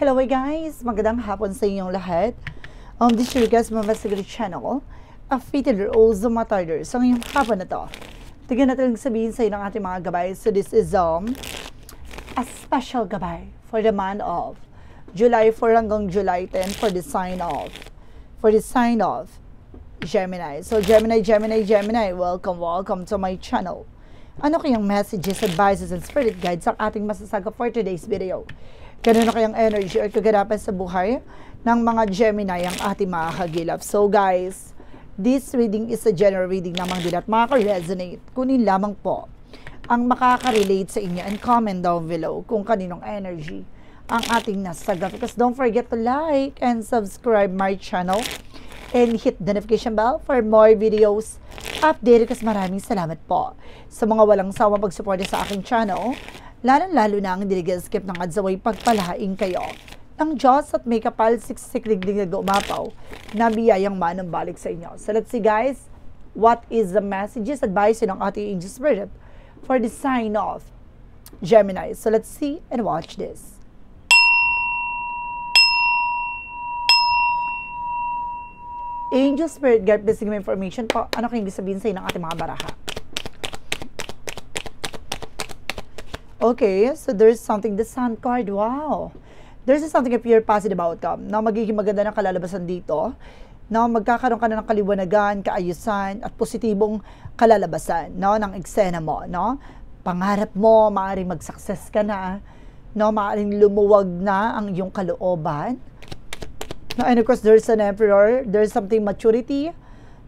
Hello guys! Magandang hapon sa inyong lahat. This is your guys Mama Sigrid channel. A fated or Zomatarders. So ngayong hapon na to, tignan natin sabihin sa inyo ng ating mga gabay. So this is a special gabay for the month of July 4 hanggang July 10 for the sign of Gemini. So Gemini, welcome to my channel. Ano kayang messages, advices, and spirit guides ang ating masasaga for today's video? Ganun na kayang energy or kaganapan sa buhay ng mga Gemini ang ating mga kagilap. So guys, this reading is a general reading lamang din at makaka-resonate. Kunin lamang po ang makaka-relate sa inyo and comment down below kung kaninong energy ang ating nasaga. Because don't forget to like and subscribe my channel and hit the notification bell for more videos updated. Kasi maraming salamat po sa mga walang sawang pagsuporta sa aking channel. Lalo na ang hindi nag-skip ng adzaway pagpalahain kayo ng Diyos at may kapal siksik-liglig na umapaw na biyayang manang-balik sa inyo. So let's see guys, what is the messages, advice ng ating angel spirit for the sign of Gemini. So let's see and watch this. Angel spirit guide, please give me information po. Ano kayong sabihin sa inyo ng ating mga baraha? Okay, so there's something, the Sun card, wow. There's something of pure positive outcome na magiging maganda ng kalalabasan dito, na magkakaroon ka na ng kaliwanagan, kaayusan, at positibong kalalabasan, no, ng eksena mo, no. Pangarap mo, maaaring mag-success ka na, no, maaaring lumuwag na ang iyong kalooban. No, and of course, there's an emperor, there's something maturity,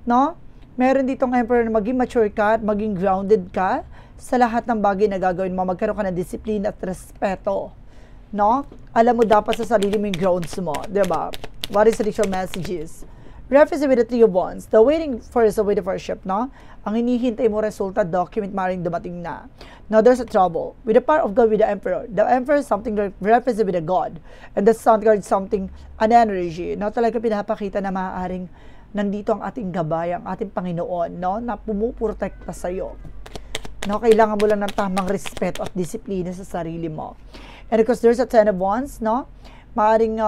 no. Meron ditong emperor na maging mature ka, maging grounded ka, sa lahat ng bagay na gagawin mo, magkaroon ka ng disiplina at respeto, no? Alam mo dapat sa sarili mo yung grounds mo, diba? What is the ritual messages? Reference with the Three of Wands. The waiting for is a waiting for a ship, no? Ang hinihintay mo resulta, document maring dumating na. Now, there's a trouble. With the power of God, with the Emperor. The Emperor is something reference with a God. And the Sun card is something, an energy. No? Talaga pinapakita na maaaring nandito ang ating gabay, ang ating Panginoon, no? Na pumuprotekta sa'yo. No, kailangan mo lang ng tamang respeto at disiplina sa sarili mo. And because there's a Ten of Wands, no? Maaring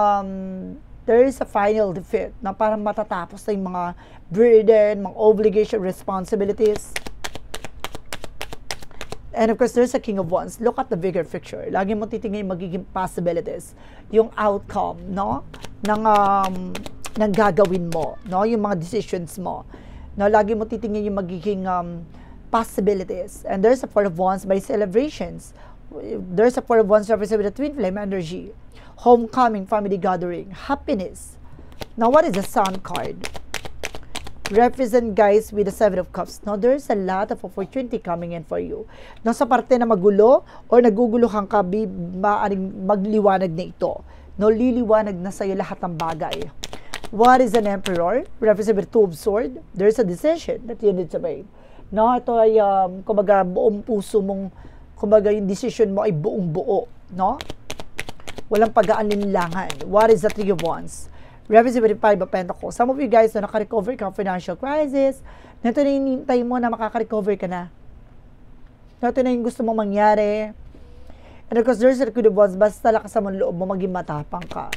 there is a final defeat na parang matatapos na yung mga burden, mga obligation, responsibilities. And of course, there's a King of Wands. Look at the bigger picture. Lagi mo titingnan yung magiging possibilities, yung outcome, no? Ng gagawin mo, no? Yung mga decisions mo. No, lagi mo titingnan yung magiging possibilities. And there's a Four of Wands by celebrations. There's a Four of Wands represented with a twin flame energy. Homecoming, family gathering, happiness. Now, what is the Sun card? Represent guys with the Seven of Cups. Now, there's a lot of opportunity coming in for you. Now, sa parte na magulo or naguguluhan ka, maaaring magliwanag na ito. No, liliwanag na sa'yo lahat ng bagay. What is an Emperor? Represent with Two of Swords. There's a decision that you need to make. No, ito ay, kumbaga, buong puso mong, kumbaga, yung decision mo ay buong buo, no? Walang pag-aalinlangan. What is the Three of Wands? Represent with Five of Pentacles. Some of you guys na naka-recover ka financial crisis, na ito na hinintay mo na makaka-recover ka na. Na ito na yung gusto mong mangyari. And of course, there's a Queen of Wands, basta lakas mo loob mo, maging matapang ka.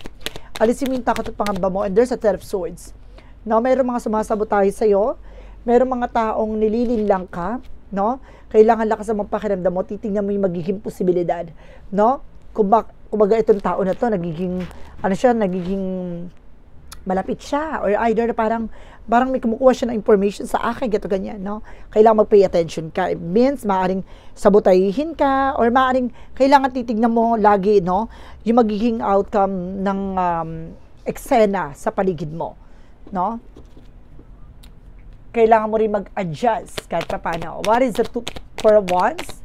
Alisin mo yung takot at pangamba mo, and there's a Ten of Swords. Now, mayroong mga sumasabotahe sa'yo, mayroong mga taong nililinlang ka, no? Kailangan lakas ang pakiramdam mo, titingnan mo yung magiging posibilidad, no? Kumbaga itong tao na to, nagiging malapit siya, or either parang may kumukuha siya ng information sa akin, gato ganyan, no? Kailangan mag-pay attention ka. It means, maaaring sabotahihin ka, or maaaring kailangan titingnan mo lagi, no? Yung magiging outcome ng eksena sa paligid mo, no? Kailangan mo rin mag-adjust kahit pa paano. What is the Four of Wands?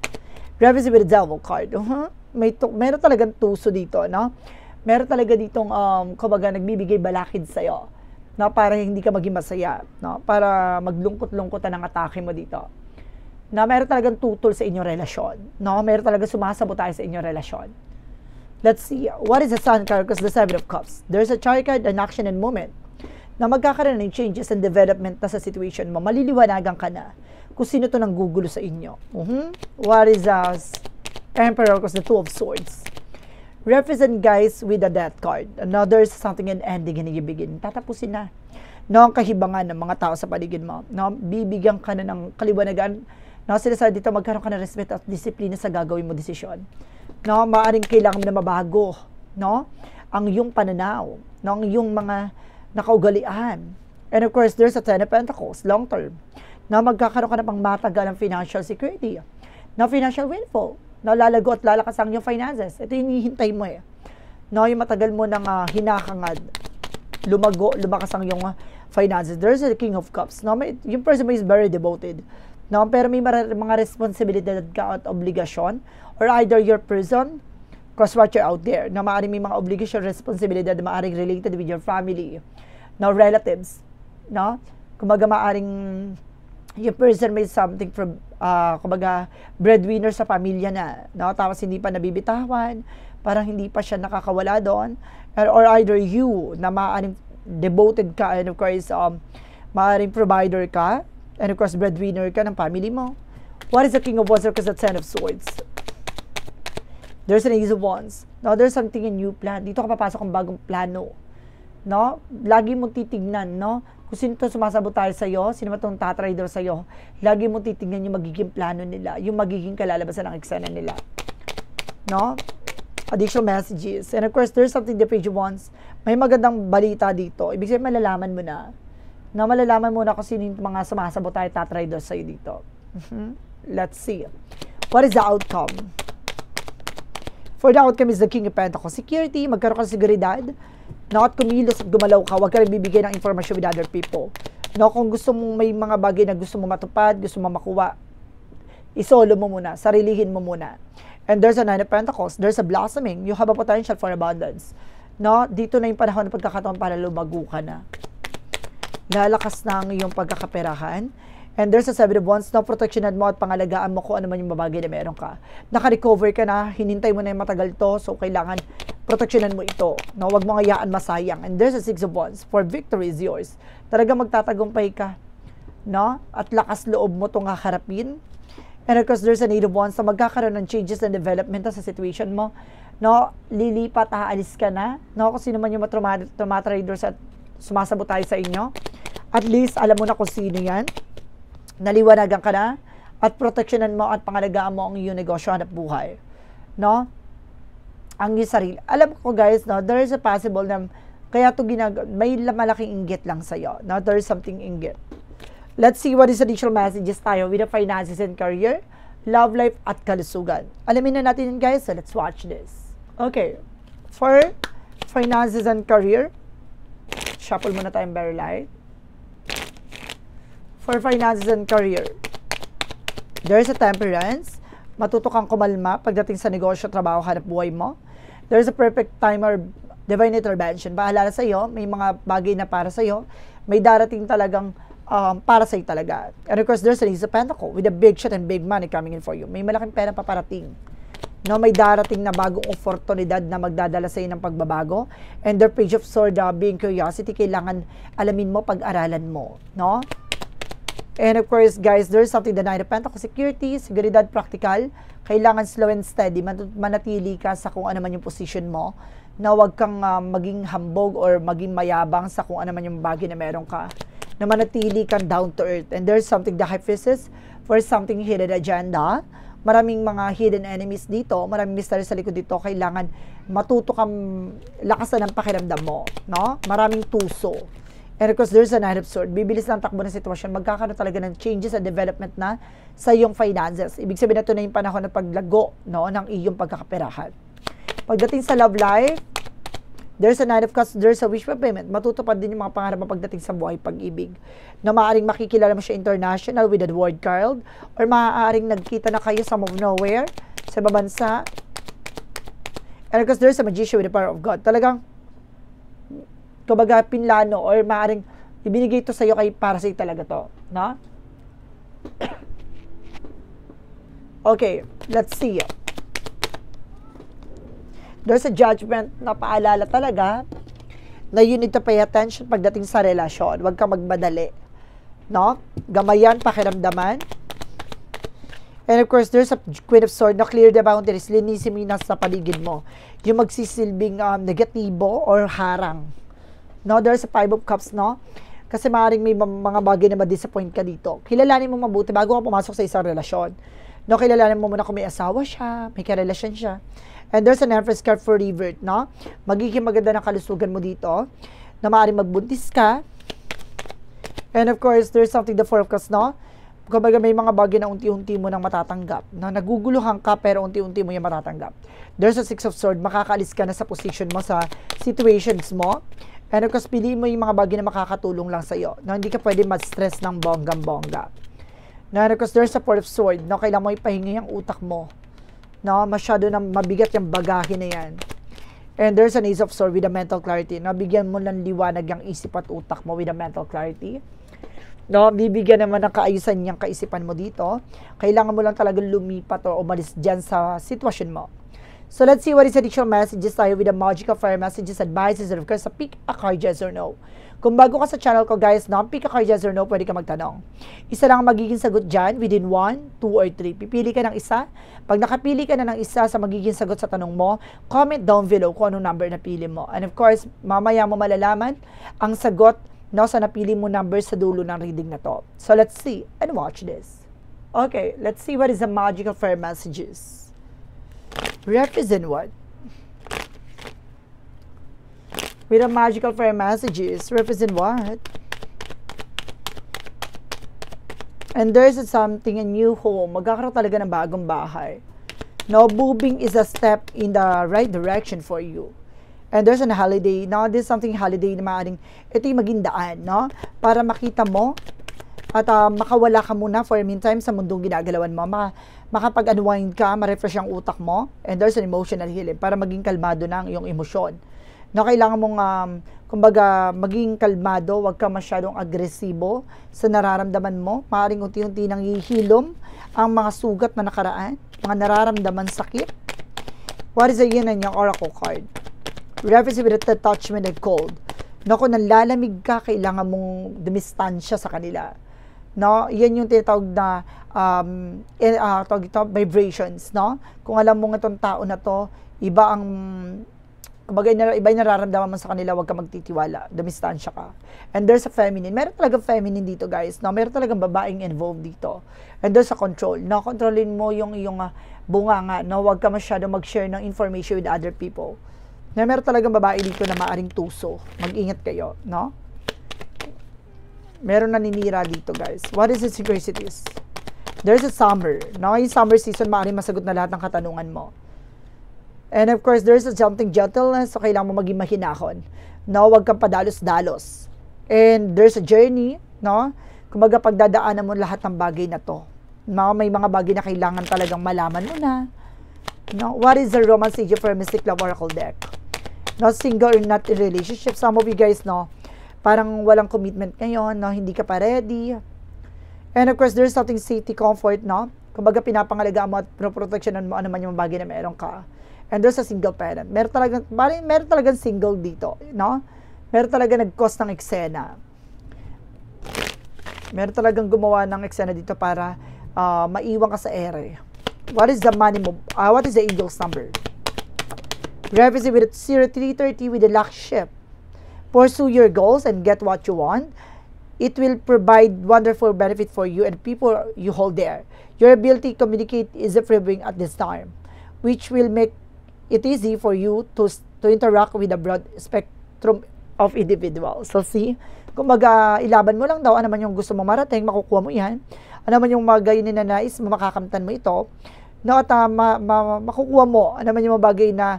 Represent with the Devil card. Meron talagang tuso dito, no? Meron talaga ditong, kumbaga, nagbibigay balakid sa'yo, no? Para hindi ka maging masaya, no? Para maglungkot-lungkotan ang atake mo dito. Na meron talagang tutol sa inyong relasyon, no? Meron talagang sumasabotahe sa inyong relasyon. Let's see. What is the Sun card? Because the Seven of Cups. There's a chart card, an action and movement, na magkakaroon ng changes and development na sa situation mo, maliliwanagan ka na kung sino to nang gugulo sa inyo. What is Emperor? Because the Two of Swords. Represent guys with the death card. Another something and ending and you begin. Tatapusin na. No, ang kahibangan ng mga tao sa paligid mo. No, bibigyan ka na ng kaliwanagan. No, sinasabi dito magkaroon ka ng respeto at disiplina sa gagawin mo desisyon. No, maaaring kailangan mo na mabago. No, ang iyong pananaw. No, ang iyong mga nakaugalian. And of course, there's a Ten of Pentacles, long term. No, magkakaroon ka na pang matagal ng financial security. No, financial windfall. No, lalago at lalakas ang iyong finances. Ito yung hinihintay mo eh. No, yung matagal mo nang hinakangad. Lumakas ang iyong finances. There's a King of Cups. No, yung person mo is very devoted. No, pero may mga responsibilidad ka at obligasyon. Or either your person, cross-watcher out there, na maaaring may mga obligation, responsibilidad na maaaring related with your family. No, relatives. No, kumbaga maaaring yung person may something from, kumbaga, breadwinner sa pamilya na, no? Tapos hindi pa nabibitawan, parang hindi pa siya nakakawala doon. Or either you, na maaaring devoted ka, and of course, maaaring provider ka, and of course, breadwinner ka ng family mo. What is the King of Wands? Because the Ten of Swords. There's an Ace of Wands. No, there's something in new plan. Dito ka papasok ang bagong plano. No? Lagi mong titignan, no? Kung sino itong sumasabotahe sa'yo, sino itong tatrader sa'yo, lagi mo titignan yung magiging plano nila, yung magiging kalalabasan ng eksena nila. No? Additional messages. And of course, there's something the Page of Wands. May magandang balita dito. Ibig sabihin, malalaman mo na. Na malalaman mo na kung sino yung mga sumasabotahe, tatrader sa'yo dito. Let's see. What is the outcome? For the outcome is the King of Pentacles. Security, magkaroon ka ng seguridad. No, at kumilos at gumalaw ka, huwag ka rin bibigay ng information with other people. No, kung gusto mong may mga bagay na gusto mo matupad, gusto mo makuha, isolo mo muna, sarilihin mo muna. And there's a Nine of Pentacles, there's a blossoming, you have a potential for abundance. No, dito na yung panahon ng pagkakataon para lumago ka na. Lalakas na ang iyong pagkakaperahan. And there's a Seven of Wands, no, proteksyonan mo at pangalagaan mo kung ano man yung babagay na meron ka. Naka-recover ka na, hinintay mo na yung matagal to, so kailangan proteksyonan mo ito. No, wag mo ngayaan masayang. And there's a Six of Wands, for victory is yours. Talaga magtatagumpay ka. No? At lakas loob mo itong harapin. And of course, there's an Eight of Wands na magkakaroon ng changes and development sa situation mo. No? Lilipat, aalis ka na. No? Kung sino man yung traders at sumasabot tayo sa inyo. At least, alam mo na kung sino yan. Naliwanagan ka na. At proteksyonan mo at pangalagaan mo ang iyong negosyo, hanap buhay. No? Ang iyong sarili. Alam ko guys, no, there is a possible na kaya ito may malaking inggit lang sa'yo. No? There is something inggit. Let's see what is additional messages tayo with the finances and career, love life, at kalusugan. Alamin na natin yun guys, so let's watch this. Okay. For finances and career, shuffle muna tayong very light. For finances and career, there is a temperance. Matuto kang kumalma pagdating sa negosyo, trabaho, hanap buhay mo. There's a perfect time or divine intervention. Bahala sa iyo, may mga bagay na para sa iyo, may darating talagang para sa iyo talaga. And of course, there's an Ace of Pentacles with a big shot and big money coming in for you. May malaking pera paparating. No, may darating na bagong oportunidad na magdadala sa iyo ng pagbabago. And the Page of Swords, being curiosity, kailangan alamin mo, pag-aralan mo. No? And of course, guys, there's something the Nine of Pentacles, security, seguridad, practical. Kailangan slow and steady, manatili ka sa kung ano man yung position mo, na huwag kang maging hambog or maging mayabang sa kung ano man yung bagay na meron ka, na manatili kang down to earth. And there's something the High Priestess for something hidden agenda. Maraming mga hidden enemies dito, maraming mystery sa likod dito, kailangan matuto kang lakasan ng pakiramdam mo, no? Maraming tuso. And of course, there's a Knight of Swords. Bibilis lang takbo ng sitwasyon. Magkakaroon talaga ng changes and development na sa iyong finances. Ibig sabihin na ito na yung panahon ng paglago, no, ng iyong pagkakaperahan. Pagdating sa love life, there's a Knight of Cups, there's a wish fulfillment. Matutupad din yung mga pangarap mo pagdating sa buhay pag-ibig. Na maaaring makikilala mo siya international with the word card, or maaaring nagkita na kayo sa of nowhere, sa ibang bansa. And of course, there's a Magician with the power of God. Talagang kumbaga pinlano or maaaring ibinigay ito sa iyo kay para sa iyo talaga to, no? Okay, let's see. There's a judgment na paalala talaga na you need to pay attention pagdating sa relasyon. Huwag kang magmadali, no? Gamayan, pakiramdaman. And of course, there's a Queen of Swords na clear the boundaries, linisin mo yung nasa paligid mo. Yung magsisilbing negatibo or harang. No, there's a Five of Cups, no? Kasi maaaring may mga bagay na ma-disappoint ka dito. Kilalanin mo mabuti bago ka pumasok sa isang relasyon. No, kilalanin mo muna kung may asawa siya, may karelasyon siya. And there's an Empress card for revert, no? Magiging maganda ng kalusugan mo dito. Na maaaring magbuntis ka. And of course, there's something the Four of Cups, no? Kumbaga may mga bagay na unti-unti mo nang matatanggap. No? Naguguluhan ka pero unti-unti mo yung matatanggap. There's a Six of Swords, makakaalis ka na sa position mo, sa situations mo. And of course, piliin mo yung mga bagay na makakatulong lang sa'yo. No? Hindi ka pwede ma-stress ng bonggang-bongga. No? And of course, there's a Four of Swords. No? Kailangan mo ipahinga yung utak mo. No? Masyado na mabigat yung bagahe na yan. And there's an Ace of Swords with a mental clarity. No? Bigyan mo ng liwanag yung isip at utak mo with a mental clarity. No, bibigyan naman ng kaayusan niyang kaisipan mo dito. Kailangan mo lang talagang lumipat o umalis dyan sa sitwasyon mo. So, let's see what is additional messages tayo with the magical fire messages, advices, and of course, pick a card, yes or no. Kung bago ka sa channel ko, guys, no, pick a card, yes or no, pwede ka magtanong. Isa lang ang magiging sagot dyan, within 1, 2, or 3. Pipili ka ng isa. Pag nakapili ka na ng isa sa magiging sagot sa tanong mo, comment down below kung anong number na pili mo. And of course, mamaya mo malalaman ang sagot no, sa napili mo number sa dulo ng reading na to. So, let's see and watch this. Okay, let's see what is the magical fire messages. Represent what? With the magical fire messages, represent what? And there's something, a new home. Magkakaroon talaga ng bagong bahay. No, moving is a step in the right direction for you. And there's a holiday. Now, there's something holiday na maaaring ito yung maging daan, no? Para makita mo at makawala ka muna for a meantime sa mundong ginagalawan mo. Makapag-unwind ka, ma-refresh ang utak mo. And there's an emotional healing para maging kalmado na ang iyong emosyon. No, kailangan mong, kumbaga, maging kalmado, huwag ka masyadong agresibo sa nararamdaman mo. Maaaring unti-unti nang hihilom ang mga sugat na nakaraan, mga nararamdaman sakit. What is the yin and yang oracle card? Reference with the attachment and cold. No, kung nalalamig ka, kailangan mong dumistansya sa kanila. No, yan yung tinatawag na vibrations, no? Kung alam mo itong tao na to, iba ang kumbaga, iba yung nararamdaman mo sa kanila, huwag ka magtitiwala. Dumistansya ka. And there's a feminine. Meron talagang feminine dito, guys. No, meron talagang babaeng involved dito. And there's a control. No, kontrolin mo yung iyong bunganga. No, huwag ka masyado mag-share ng information with other people. Na meron talagang babae dito na maaring tuso. Mag-ingat kayo, no? Meron naninira dito, guys. What is the synchronicities? There's a summer. No? Yung summer season, maaring masagot na lahat ng katanungan mo. And of course, there's a something gentleness. So, kailangan mo maging mahinahon. No? Huwag kang padalos-dalos. And there's a journey, no? Kumbaga, pagdadaanan mo lahat ng bagay na to. No? May mga bagay na kailangan talagang malaman mo na. No? What is the romance age for Mystic Love Oracle deck? No, single or not in relationship. Some of you guys, no, parang walang commitment ngayon, no, hindi ka pa ready. And of course, there's something safety, comfort, no? Kumbaga, pinapangalagaan mo at proteksyonan mo ano man yung bagay na meron ka. And there's a single parent. Meron talagang single dito, no? Meron talagang nag-cause ng eksena. Meron talagang gumawa ng eksena dito para maiwan ka sa ere. What is the money move? What is the eagle's number? Represent with 0330 with the luck ship. Pursue your goals and get what you want. It will provide wonderful benefit for you and people you hold there. Your ability to communicate is improving at this time, which will make it easy for you to interact with a broad spectrum of individuals. So see, kumbaga, ilaban mo lang daw, ano man yung gusto mo marating, makukuha mo yan. Ano man yung mga gayon na nais mo, makakamtan mo ito. No, at makukuha mo, ano man yung mga bagay na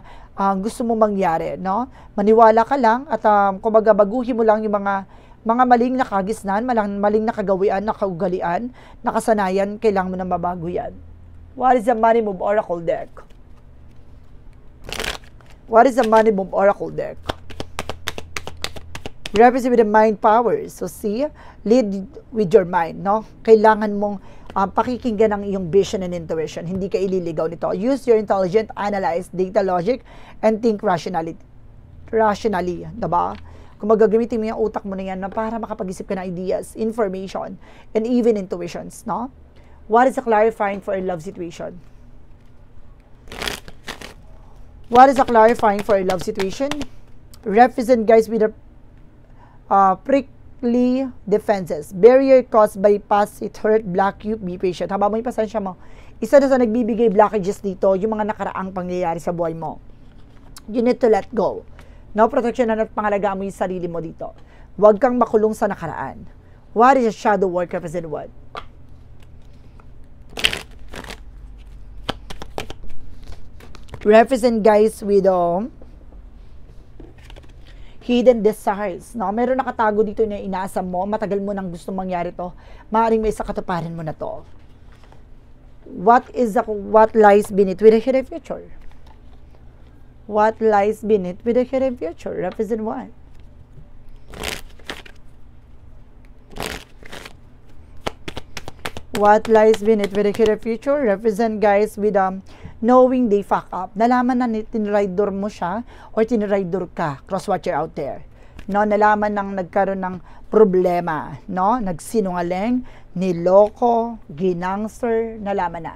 gusto mo mangyari, no? Maniwala ka lang at kumbaga baguhin mo lang yung mga maling nakagisnan, maling nakagawian, nakaugalian, nakasanayan, kailangan mo na mabago yan. What is the money move oracle deck? What is the money move oracle deck? Represent with the mind powers. So see, lead with your mind, no? Kailangan mong pakikinggan ang iyong vision and intuition. Hindi ka ililigaw nito. Use your intelligence, analyze, data logic, and think rationally. Diba? Kung magagamitin mo yung utak mo na yan na para makapag-isip ka ng ideas, information, and even intuitions, no? What is a clarifying for a love situation? What is a clarifying for a love situation? Represent, guys, with a prickly defenses. Barrier caused by past it hurt, block you, be patient. Haba mo yung pasensya mo. Isa na sa nagbibigay blockages dito, yung mga nakaraang pangyayari sa buhay mo. You need to let go. No, protection at pangalagaan mo yung sarili mo dito. Huwag kang makulong sa nakaraan. What is a shadow work represent what? Represent, guys, with hidden desires. No? Meron nakatago dito na inaasam mo, matagal mo nang gusto mangyari to, maaaring may isa katuparan mo na to. What lies beneath with a hidden future? What lies beneath with a hidden future? Represent what? What lies beneath with a hidden future? Represent, guys, with knowing they fuck up. Nalaman na tinrider mo siya or tinrider ka. Crosswatcher out there. No, nalaman nang nagkaroon ng problema, no? Nagsinungaling, niloko, ginangster, nalaman na.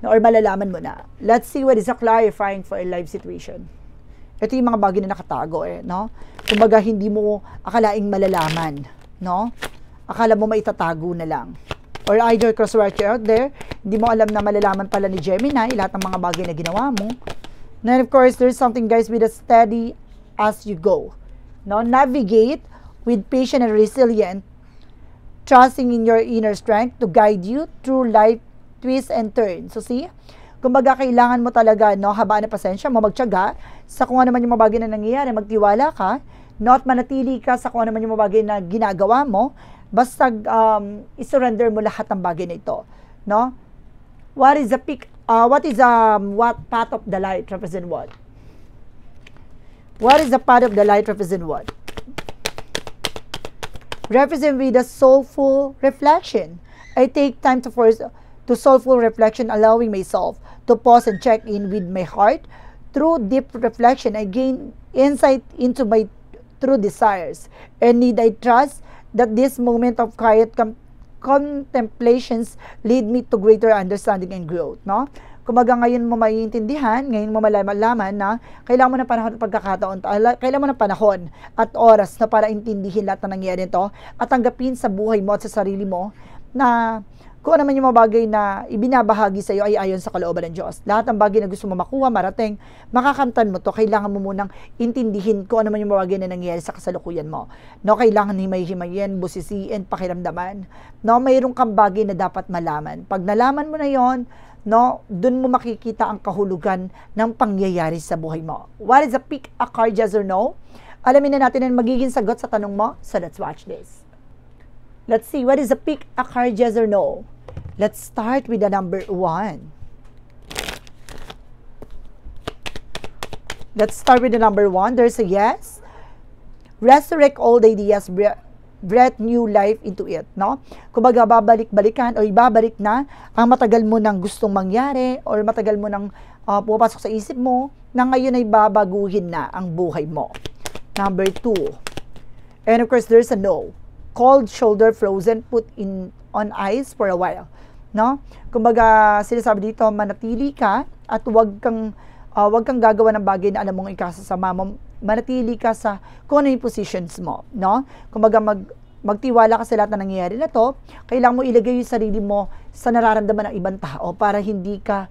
No, or malalaman mo na. Let's see what is a clarifying for a life situation. Ito yung mga bagay na nakatago no? Kumbaga hindi mo akalaing malalaman, no? Akala mo maitatago na lang. Or either crosswatcher out there, hindi mo alam na malalaman pala ni Gemini lahat ng mga bagay na ginawa mo. And of course, there's something, guys, with a steady as you go. No, navigate with patient and resilient, trusting in your inner strength to guide you through life twists and turns. So see, kumbaga kailangan mo talaga, no, habaan na pasensya mo, magtiyaga sa kung ano man yung mga bagay na nangyayari, magtiwala ka, not manatili ka sa kung ano man yung mga bagay na ginagawa mo, basta isurrender mo lahat ng bagay na ito, no? What path of the light represent what? What is the path of the light represent what? Represent with a soulful reflection. I take time to soulful reflection, allowing myself to pause and check in with my heart. Through deep reflection, I gain insight into my true desires and need I trust that this moment of quiet contemplations lead me to greater understanding and growth, no? Kumaga ngayon mo maiintindihan, ngayon mo malalaman na kailangan mo ng panahon at pagkakataon, kailangan mo ng panahon at oras na para intindihin lahat na nangyayari nito at tanggapin sa buhay mo at sa sarili mo na kung ano man yung mga bagay na ibinabahagi sa iyo ay ayon sa kalooban ng Diyos. Lahat ng bagay na gusto mo makuha, marating, makakamtan mo to, kailangan mo munang intindihin kung ano man yung mga bagay na nangyayari sa kasalukuyan mo. No, kailangan himay-himayin, busisiin, pakiramdaman. No, mayroong kang bagay na dapat malaman. Pag nalaman mo na yon, no, dun mo makikita ang kahulugan ng pangyayari sa buhay mo. What is a pick a card, yes or no? Alamin na natin ang magiging sagot sa tanong mo. So let's watch this. Let's see, what is a pick a card, yes or no? Let's start with the number 1. Let's start with the number 1. There's a yes. Resurrect old ideas, breathe new life into it, no? Kumbaga, babalik-balikan o ibabalik na ang matagal mo nang gustong mangyari or matagal mo nang pupasok sa isip mo na ngayon ay babaguhin na ang buhay mo. Number 2. And of course, there's a no. Cold shoulder frozen, put on ice for a while, no? Kumbaga, sinasabi dito, manatili ka at wag kang gagawa ng bagay na alam mong ikasasama mo. Manatili ka sa kung ano yung positions mo, no? Kumbaga, magtiwala ka sa lahat na nangyayari na to. Kailangan mo ilagay yung sarili mo sa nararamdaman ng ibang tao para hindi ka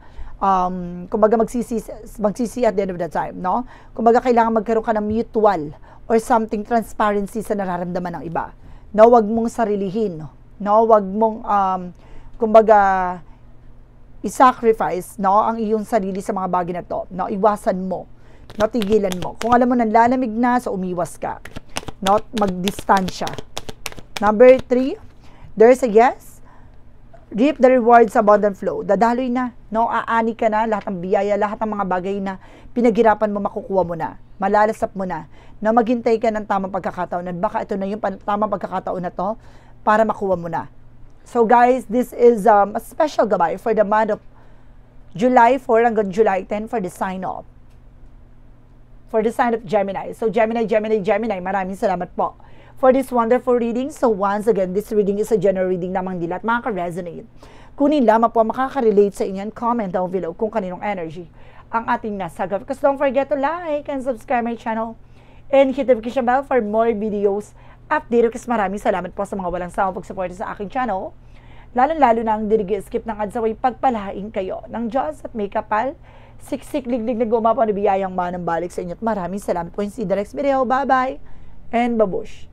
kumbaga magsisi at the end of the time, no? Kumbaga, kailangan magkaroon ka ng mutual or something transparency sa nararamdaman ng iba. No, wag mong sarilihin, no, wag mong kumbaga i-sacrifice, no, ang iyong sarili sa mga bagay na to, no, iwasan mo, no, tigilan mo. Kung alam mo nang lalamig na, so umiwas ka, no, magdistansya. Number 3, there's a yes. Reap the rewards, abundant flow. Dadaloy na, no, aani ka na, lahat ng biyaya, lahat ng mga bagay na pinaghirapan mo, makukuha mo na, malalasap mo na maghintay ka ng tamang pagkakataon at baka ito na yung tamang pagkakataon na to para makuha mo na. So guys, this is a special gabay for the month of July 4 hanggang July 10 for the sign of Gemini. So Gemini, maraming salamat po for this wonderful reading. So once again, this reading is a general reading namang dilat, makaka-resonate. kunin lamang po makaka-relate sa inyo and comment down below kung kaninong energy ang ating nasa gawin. Because don't forget to like and subscribe my channel and hit the notification bell for more videos update. Kasi maraming salamat po sa mga walang sawang pagsuporta sa aking channel. Lalo-lalo na ang dirigi-skip ng ads away, pagpalain kayo ng Diyos at may kapal, siksik, liglig na gumawa na biyayang manang balik sa inyo. At maraming salamat po. See you in the next video. Bye-bye and babush.